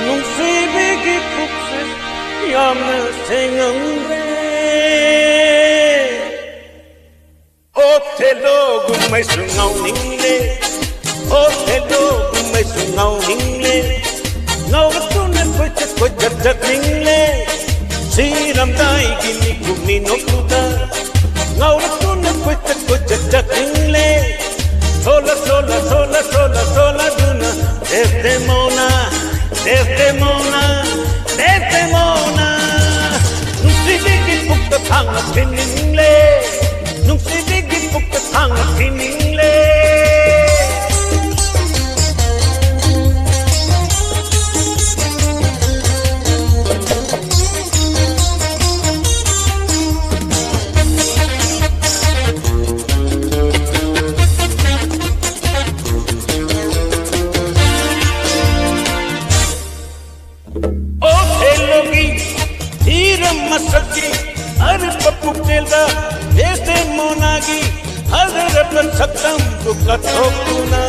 ꯅꯨꯡꯁꯤꯕꯤꯒꯤ ꯄꯨꯛꯁꯦ ꯌꯥꯝꯅ ꯁꯦꯡꯉꯝꯔꯦ ꯑꯣꯊꯦꯂꯣꯒꯨꯝꯃꯩꯁꯨ ꯉꯥꯎꯅꯤꯡꯂꯦ ꯑꯣꯊꯦꯂꯣꯒꯨꯝꯃꯩꯁꯨ ꯉꯥꯎꯅꯤꯡꯂꯦ ꯉꯥꯎꯔꯛꯇꯨꯅ ꯀꯣꯏꯆꯠ ꯀꯣꯏꯆꯠ ꯆꯠꯅꯤꯡꯂꯦ ꯁꯤꯔꯝꯗꯥꯏꯒꯤ ꯃꯤꯀꯨꯞꯅꯤ ꯅꯣꯛꯂꯨꯗ ꯉꯥꯎꯔꯛꯇꯨꯅ ꯀꯣꯏꯆꯠ ꯀꯣꯏꯆꯠ ꯆꯠꯅꯤꯡꯂꯦ ꯁꯣꯂ ꯁꯣꯂ ꯁꯣꯂ ꯁꯣꯂ ꯁꯣꯂꯗꯨꯅ Desdemona, Desdemona, Desdemona ꯅꯨꯡꯁꯤꯕꯤꯒꯤ ꯄꯨꯛꯇ ꯊꯥꯡꯅ ꯊꯤꯟꯅꯤꯡꯂꯦ ꯅꯨꯡꯁꯤꯕꯤꯒꯤ ꯄꯨꯛꯇ ꯊꯥꯡꯅ ꯊꯤꯟꯅꯤꯡꯂꯦ Masaki, Aripa Puktelda, Desdemonagi, Hadarapan Saktam, Bukatokuna,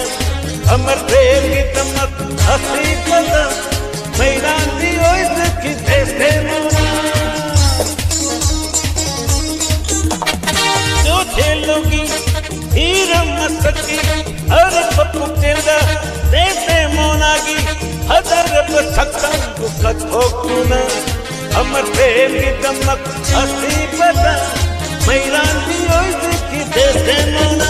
Amar Devi Tamak, Asipada, Mairandi Oizaki, Desdemona. Jothelogi, Hira Masaki, Aripa Puktelda, Desdemonagi, Hadarapan Saktam, Bukatokuna. Amar Devi Tamak Asipada Mairandi Oizaki Desdemona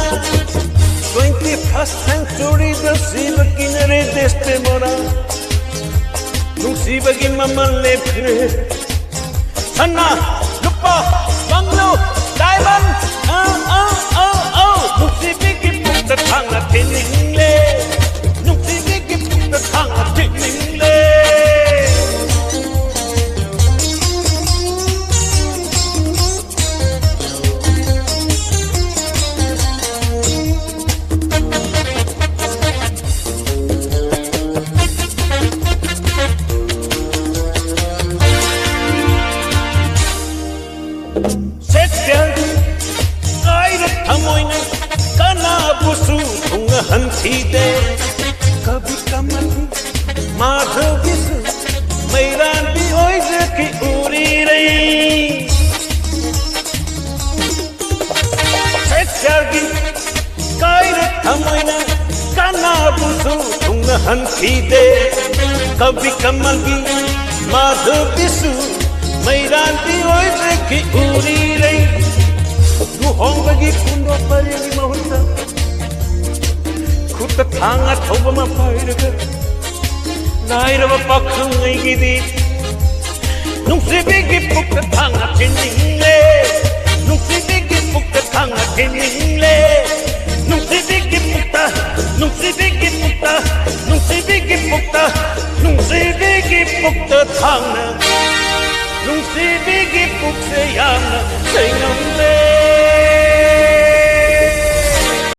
21st century the Siva Kinare Desdemona Nungsibagi Mama Lepre Sanna Lupa Banglo Diamond Nungsibagi Pukta Thanga Tiningle Nungsibagi Pukta Thanga Tiningle Hanside kabhi kamal madhavisu Mairandi Oizaki uri rahi Sechargi kairat thamoina kanabusu tunga hanside kabhi kamal gi madhavisu Mairandi Oizaki uri rahi Luhongbagi kundo parigi mahunta Kutta thanga thoba ma pairaga Nairava pakhang gidi Nungsibigi pukta thanga tinningle Nungsibigi pukta thanga tinningle Nungsibigi pukta Nungsibigi pukta Nungsibigi pukta Nungsibigi pukta thanga Nungsibigi pukta yamna Sengamle